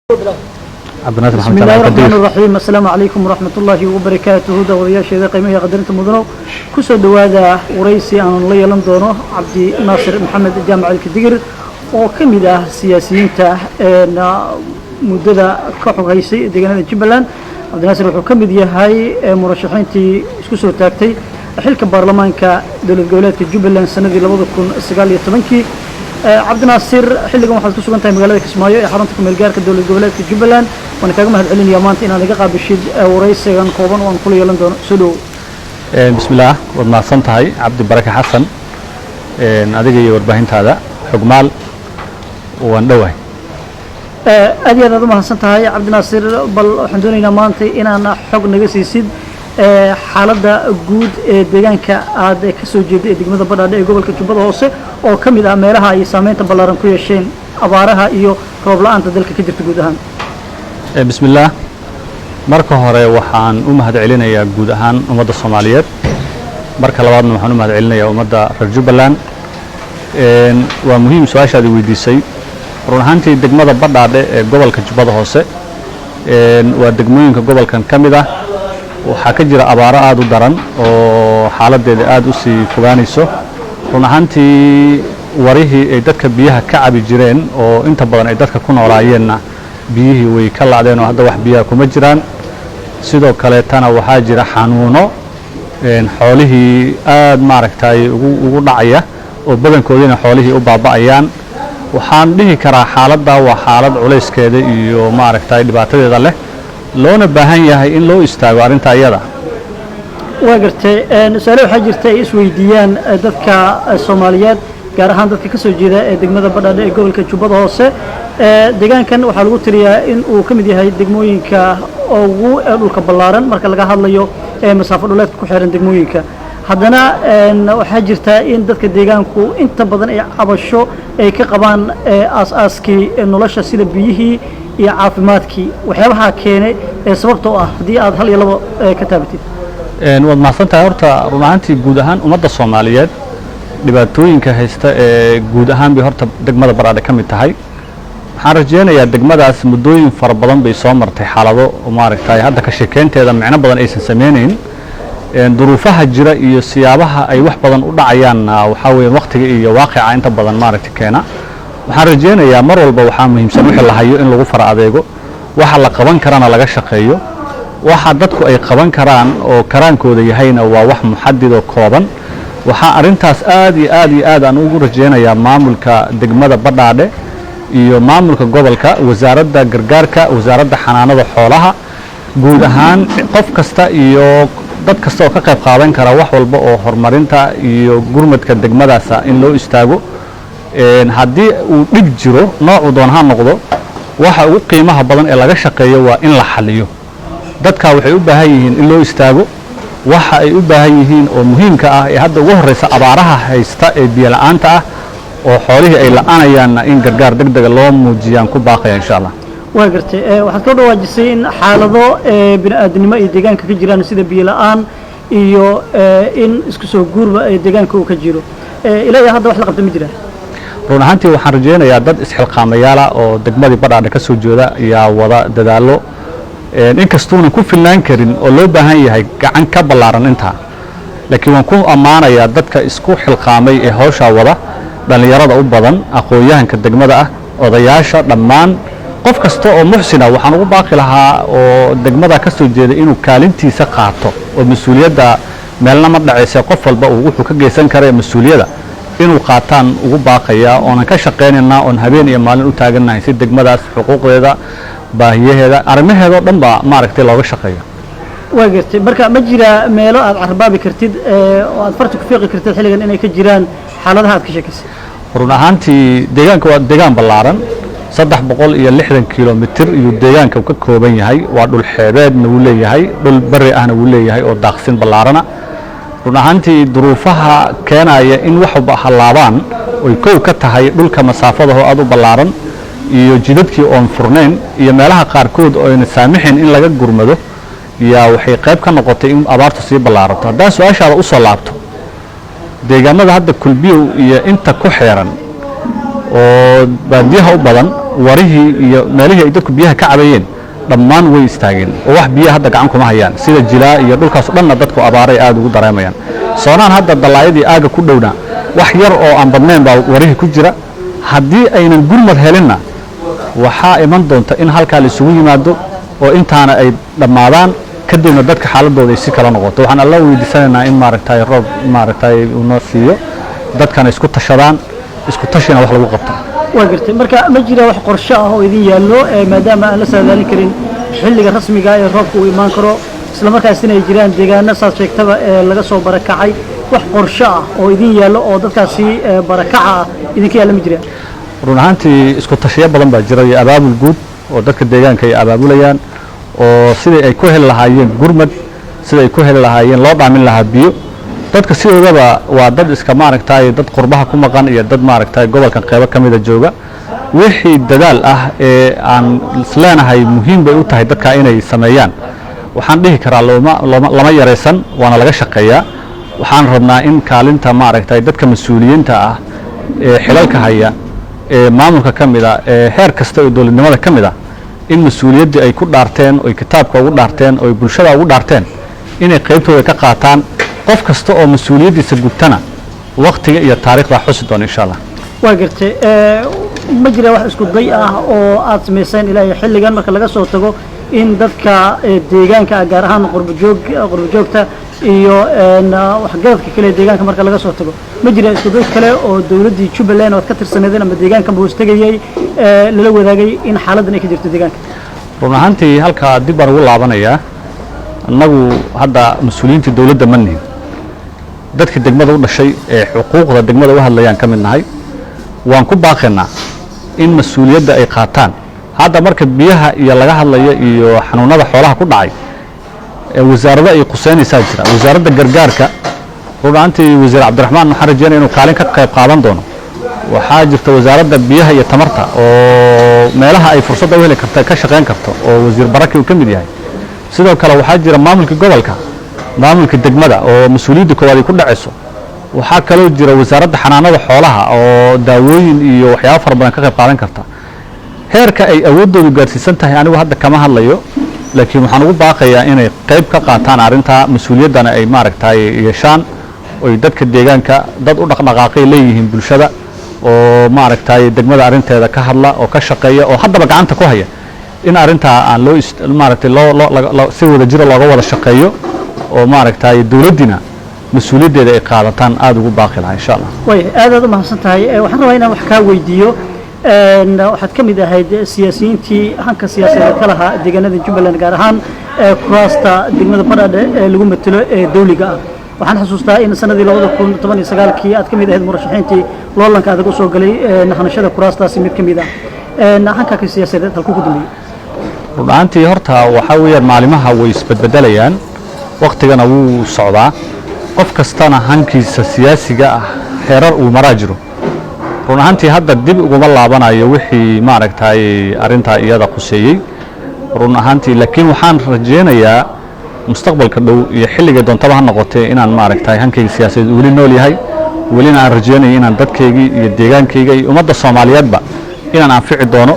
بسم الله الرحمن الرحيم. السلام عليكم ورحمة الله وبركاته. دوريا شيء قيمة قدرت مدنو كسر دوادا ورئيسي أنا الله يلم دونه عبد ناصر محمد الجامع الكدير وكمدة سياسيين نا مدة كحو رئيسي دجاجة جبلان عبد ناصر وكمدة هاي مرشحين تي كسر تاكتي حلك البرلمان كدولة الجولات جبلان السنة دي لابد تكون استقلال يتمنكي عبد الناصر حلقة waxaad ku sugan tahay magaalada Kismaayo ee xarunta kumeel gaarka dawladda goboleedka Jubbaland waan kaaga mahadcelinayaa maanta inaad iga qaabishid wareysigan kooban oo aan kula yeelan doono soo dhow bismillaah wad mahadsan tahay Cabdi Baraka Xasan adiga iyo warbaahintaada xogmaal waan dhawahay aad iyo aad u mahadsan tahay Cabdi Naasir bal waxaan doonaynaa maanta inaan xog naga siisid xaaladda guud ee deegaanka aad ka soo jeeday degmada Badhaadhe ee gobolka Jubbada Hoose oo kamid ah meelaha ay saameynta ballaaran ku yeesheen abaaraha iyo roob la'aanta dalka ka jirta guud ahaan bismillaah marka hore waxaan u mahadcelinayaa guud ahaan ummadda Soomaaliyeed marka labaadna waxaan u mahadcelinayaa ummadda reer Jubbaland waa muhiim su'aashaad weydiisay run ahaantii degmada Badhaadhe ee gobolka Jubbada Hoose waa degmooyinka gobolkan kamid ah waxaa ka jira abaaro aad u daran oo xaaladeeda aad u sii fogaanayso run ahaantii warihii ay dadka biyaha ka cabi jireen oo inta badan ay dadka ku noolaayeenna biyihii way ka laacdeen oo hadda wax biyaha kuma jiraan sidoo kale tana waxaa jira xanuuno xoolihii aad maaragtay ugu dhacaya oo badankoodina xoolihii u baaba'ayaan waxaan dhihi karaa xaaladda waa xaalad culayskeeda iyo maaragtay dhibaatadeeda leh loona baahan yahay in loo istaago arinta iyada waa gartay su'aalo waxaa jirta ay isweydiiyaan dadka Soomaaliyeed gaar ahaan dadka ka soo jeeda ee degmada Badhaadhe ee gobolka Jubbada Hoose deegaankan waxaa lagu tiriyaa in uu ka mid yahay degmooyinka ugu dhulka ballaaran marka laga hadlayo masaafo dhuleedka ku xiran degmooyinka haddana waxaa jirta in dadka deegaanku inta badan ay cabasho ay ka qabaan aasaaskii nolosha sida biyihii iyo caafimaadkii waxyaabaha keenay sababtoo ah haddii aad hal iyo labo ka taabatid waad mahadsantahay horta run ahaantii guud ahaan ummadda Soomaaliyeed dhibaatooyinka haysta ee guud ahaan bay horta degmada Badhaadhe ka mid tahay waxaan rajeynayaa degmadaas muddooyin fara badan bay soo martay xaalado maaragtay hadda ka sheekeynteeda micno badan aysan sameeyeen duruufaha jira iyo siyaabaha ay wax badan u dhacayaan waxa weeye waqtiga iyo waaqica inta badan maaragtay keena waxaan rajeynayaa mar walba waxaa muhiimsan wixii la hayo in lagu fara adeego waxa la qaban karana laga shaqeeyo waxa dadku ay qaban karaan oo karaankooda yahayna waa wax muxadid oo kooban waxa arintaas aad aan ugu rajeynayaa maamulka degmada Badhaadhe iyo maamulka gobolka wasaaradda gargaarka wasaaradda xanaanada xoolaha guud ahaan qof kasta iyo dad kasta oo ka qayb qaadan kara wax walba oo horumarinta iyo gurmadka degmadaas in loo istaago haddii uu dhib jiro noocu doon ha noqdo waxa ugu qiimaha badan ee laga shaqeeyo waa in la xaliyo dadka waxay u baahan yihiin in loo istaago waxa ay u baahan yihiin oo muhiimka ah ee hadda ugu horeysa abaaraha haysta ee biyo la'aanta ah oo xoolihii ay la'aanayaan in gargaar degdeg loo muujiyaan ku baaqaya insha Allah waa gartay waxaad ka dhawaajisay in xaalado bini'aadanimo ay deegaanka ka jiraan sida biyo la'aan iyo in isku soo guurba ay deegaanka uu ka jiro ilaa hadda wax la qabta ma jiraan run ahaantii waxaan rajeynayaa dad isxilqaamayaal ah oo degmadii Badhaadhe ka soo jeeda ayaa wada dadaalo inkastuuna ku filnaan karin oo loo baahan yahay gacan ka ballaaran inta laakiin waan ku amaanayaa dadka isku xilqaamay ee hawsha wada dhalinyarada u badan aqoonyahanka degmada ah odayaasha dhammaan qof kasta oo muxsina waxaan ugu baaqi lahaa oo degmada ka soo jeeda inuu kaalintiisa qaato oo mas'uuliyadda meelna ma dhacaysa qof walba uu wuxuu ka geysan karo mas'uuliyadda inuu qaataan ugu baaqaya oo aan ka shaqeynayna oo habeen iyo maalin u taaganahay si degmadaas xuquuqdeeda baahiyaheeda arrimaheeda dhan ba maaragtay looga shaqeeyo waa gartay marka ma jira meelo aad carbaabi kartid oo aad farta ku fiiqi kartid xilligan inay ka jiraan xaaladaha aad ka sheekaysay run ahaantii deegaanka waa deegaan ballaaran 360 kilomitir iyo deegaanka ka kooban yahay waa dhul xeebeedna uu leeyahay dhul bari ahna uu leeyahay oo daaqsin ballaarana run ahaantii duruufaha keenaya in waxba halaabaan oo koow ka tahay dhulka masaafada oo aad u ballaaran iyo jidadkii oon furnayn iyo meelaha qaarkood oo ayna saamixin in laga gurmado yaa waxay qayb ka noqotay in abaartu sii ballaarato haddaan su'aashaada u soo laabto deegaanada hadda kulbiyow iyo inta ku xeeran oo baadiyaha u badan warihii iyo meelihii ay dadku biyaha ka cabayeen dhammaan way istaageen oo wax biyaha hadda gacan kuma hayaan sida jilaa iyo dhulkaas dhanna dadku abaaray aad ugu dareemayaan soonaan hadda dalaayadii aaga ku dhowna wax yar oo aan badnayn baa warihii ku jira haddii aynan gurmad helinna waxaa iman doonta in halkaa la isugu yimaado oo intaana ay dhammaadaan kadibna dadka xaaladooda ay si kala noqoto waxaan alla weydiisanaynaa in maaragtay roob maaragtay uu noo siiyo dadkana isku tashadaan isku tashina wax lagu qabto waa gartay marka ma jira wax qorshe ah oo idin yaallo maadaama aan la saadaalin karin xilliga rasmiga ee roobka uu imaan karo isla markaasina ay jiraan deegaano saad sheegtaba ee laga soo barakacay wax qorshe ah oo idin yaallo oo dadkaasi barakaca ah idinka yaalla ma jiraan run ahaantii isku tashiyo badan baa jira iyo abaabul guud oo dadka deegaanka ay abaabulayaan oo sidii ay ku heli lahaayeen gurmad sidii ay ku heli lahaayeen loo dhaamin lahaa biyo dadka sidoodaba waa dad iska maaragtay dad qurbaha ku maqan iyo dad maaragtay gobolkan qaybo ka mida jooga wixii dadaal ah ee aan isleenahay muhiim bay u tahay dadka inay sameeyaan waxaan dhihi karaa lama yaraysan waana laga shaqeeyaa waxaan rabnaa in kaalinta maaragtay dadka mas-uuliyiinta ah ee xilalka haya ee maamulka ka mida ee heer kasta oo dowladnimada ka mida in mas-uuliyaddii ay ku dhaarteen oy kitaabka ugu dhaarteen oy bulshada ugu dhaarteen inay qaybtooda ka qaataan qof kasta oo mas-uuliyaddiisa gubtana waktiga iyo taariikhda xusi doona insha allah waa gartay ma jira wax isku day ah oo aad samayseen ilaa xilligan marka laga soo tago in dadka deegaanka gaar ahaan qurbajoogta iyo waxgaradka kale deegaanka marka laga soo tago ma jira isku day kale oo dawladdii Jubbaland oo ka tirsaneedeen ama deegaanka boostagayay lala wadaagay in xaaladdan ay ka jirto deegaanka run ahaantii halka dib baan ugu laabanayaa annagu hadda mas-uuliyiintii dawladda ma nihin dadka degmada u dhashay ee xuquuqda degmada u hadlayaan ka mid nahay waan ku baaqaynaa in mas-uuliyadda ay qaataan hadda marka biyaha iyo laga hadlayo iyo xanuunada xoolaha ku dhacay wasaaradda ay quseynaysaa jira wasaaradda gargaarka run ahaantii wasiir cabdiraxmaan waxaan rajeynaya inuu kaalin ka qayb qaadan doono waxaa jirta wasaaradda biyaha iyo tamarta oo meelaha ay fursadda u heli karta ka shaqayn karto oo wasiir baraki uu ka mid yahay sidoo kale waxaa jira maamulka gobolka maamulka degmada oo mas-uuliyadda koowaad ay ku dhacayso waxaa kaloo jira wasaaradda xanaanada xoolaha oo daawooyin iyo waxyaabo fara badan ka qayb qaadan karta heerka ay awooddoodu gaarsiisan tahay anigu hadda kama hadlayo laakiin waxaan ugu baaqayaa inay qayb ka qaataan arrintaa mas-uuliyaddana ay maaragtay yeeshaan oy dadka deegaanka dad u dhaqdhaqaaqay leeyihiin bulshada oo maaragtay degmada arrinteeda ka hadla oo ka shaqeeya oo haddaba gacanta ku haya in arrintaa aan loo maaragtay si wada jiro looga wada shaqeeyo oo maaragtay dawladdina mas-uuliyaddeeda ay qaadataan aada ugu baaqi lahaa insha allah way aad u mahadsan tahay waxaan rabaa inaan wax kaa weydiiyo waxaad ka mid ahayd siyaasiyiintii hanka siyaasadeed ka lahaa deegaanada Jubbaland gaar ahaan kuraasta degmada Baradhe ee lagu matalo ee dawliga ah waxaan xasuustaa in sanadii 2019kii aad ka mid ahayd murashaxiintii loolanka adag u soo galay naxanashada kuraastaasi mid ka mid ah hanka siyaasadeed halku ku dambeeyay run ahaantii horta waxaa weeyaan maalimaha way isbedbedelayaan waqtigana wuu socdaa qof kastana hankiisa siyaasiga ah heerar uu maraa jiro run ahaantii hadda dib uguma laabanayo wixii maaragtay arrintaa iyada quseeyey run ahaantii laakiin waxaan rajeynayaa mustaqbalka dhow iyo xilliga doontaba ha noqotee inaan maaragtay hankayga siyaasadeed weli nool yahay welina aan rajeynayo inaan dadkaygii iyo deegaankayga iyo ummadda Soomaaliyeedba inaan anfici doono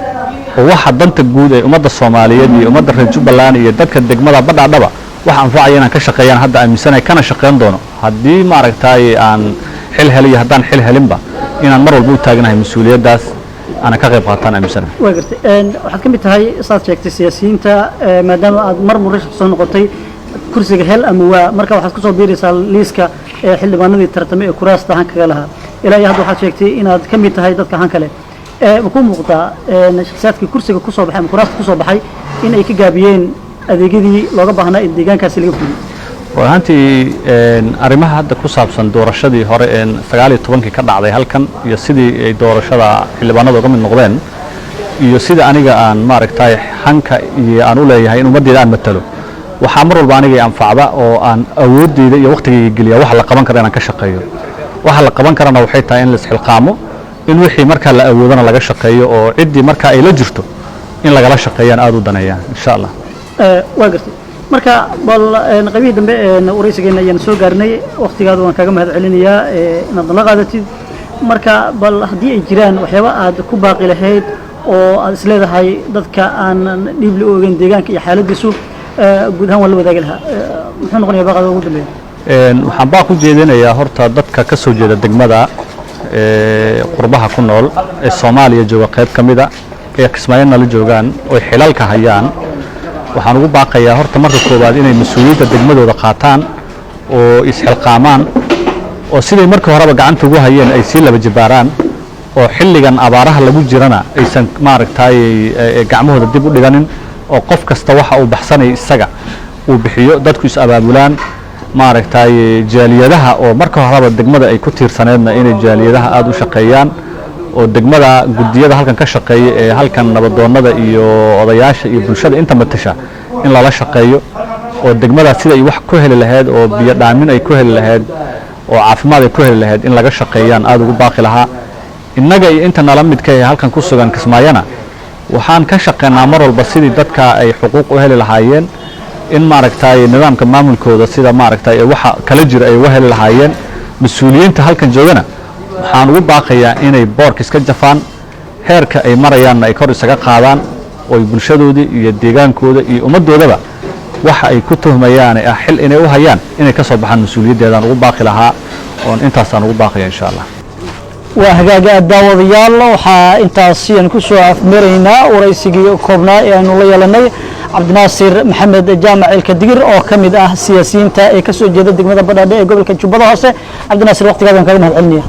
oo waxa danta guud ee ummadda Soomaaliyeed iyo ummadda reer Jubbaland iyo dadka degmada Badhaadhaba wax anfacaya inaan ka shaqeeyaan hadda aaminsanahay kana shaqeyn doono haddii maaragtay aan xil heliyo haddaan xil helinba inaan mar walba u taaganahay mas-uuliyaddaas ana ka qayb qaataan aaminsanahay waa gartay waxaad ka mid tahay saad sheegtay siyaasiyiinta maadaama aad mar murashax soo noqotay kursiga hel ama waa marka waxaad ku soo biiraysaa liiska xildhibaanadii tartame ee kuraasta hankaga lahaa ilaa iyo hadda waxaad sheegtay inaad ka mid tahay dadka hanka leh ma ku muuqdaa shakhsiyaadkii kursiga ku soo baxay ama kuraasta ku soo baxay in ay ka gaabiyeen adeegyadii looga baahnaa in deegaankaasi laga fuliyo run ahaantii arrimaha hadda ku saabsan doorashadii hore ee 19 ka dhacday halkan iyo sidii ay doorashada xildhibaanada uga mid noqdeen iyo sida aniga aan maaragtay hanka iyo aan u leeyahay in ummaddeeda aan matalo waxaa mar walba aniga anfacda oo aan awoodeyda iyo waqtigayga geliya waxa la qaban karo inaan ka shaqeeyo waxa la qaban karana waxay tahay in la isxilqaamo in wixii marka la awoodana laga shaqeeyo oo ciddii marka ay la jirto in lagala shaqeeyaan aad u daneeyaan insha allah waa gartay marka bal qaybihii dambe waraysigeena ayaan soo gaarnay waqtigaada waan kaaga mahad celinayaa inaad nala qaadatid marka bal haddii ay jiraan waxyaaba aad ku baaqi lahayd oo aad is leedahay dadka aan dhiib la oogin deegaanka iyo xaaladiisu guud ahaan waa la wadaagi lahaa muxuu noqonayaa baaqada ugu dambeeya waxaan baa ku jeedinayaa horta dadka ka soo jeeda degmada qurbaha ku nool ee Soomaaliya jooga qayb kamida ee Kismaayana la joogaan oo xilalka hayaan waxaan ugu baaqayaa horta marka koowaad inay mas'uuliyadda degmadooda qaataan oo isxilqaamaan oo sidii markii horeba gacanta ugu hayeen ay sii laba jibaaraan oo xilligan abaaraha lagu jirana aysan maaragtay gacmahooda dib u dhiganin oo qof kasta waxa uu baxsanay isaga uu bixiyo dadku is abaabulaan maaragtay jaaliyadaha oo marka horeba degmada ay ku tiirsaneedna inay jaaliyadaha aad u shaqeeyaan oo degmada gudiyada halkan ka shaqeeya ee halkan nabadoonnada iyo odayaasha iyo bulshada inta matasha in lala shaqeeyo oo degmada sida ay wax ku heli lahayd oo biyo dhaamin ay ku heli lahayd oo caafimaad ay ku heli lahayd in laga shaqeeyaan aad ugu baaqi lahaa innaga iyo inta nala midka ee halkan ku sugan Kismaayana waxaan ka shaqeynaa mar walba sidii dadka ay xuquuq u heli lahaayeen in maaragtay nidaamka maamulkooda sida maaragtay waxa kala jira ay u heli lahaayeen mas'uuliyiinta halkan joogana waxaan ugu baaqayaa inay boorka iska jafaan heerka ay marayaan ay kor isaga qaadaan oo bulshadoodii iyo deegaankooda iyo ummadoodaba waxa ay ku tuhmayaan xil inay u hayaan inay ka soo baxaan mas'uuliyadeedan ugu baaqi lahaa oo intaasaan ugu baaqaya insha Allah وهجاء داوديال وحا انتا سيان كسو افمرينا ورئيسي كوبنا انو ليالناي عبد الناصر محمد جامع الكدير او كميد اه سياسيين تا اي كسو جيدا دغمدا بدادhe ee gobolka Jubbada Hoose عبد الناصر وقتigadan kaga mahad celinaya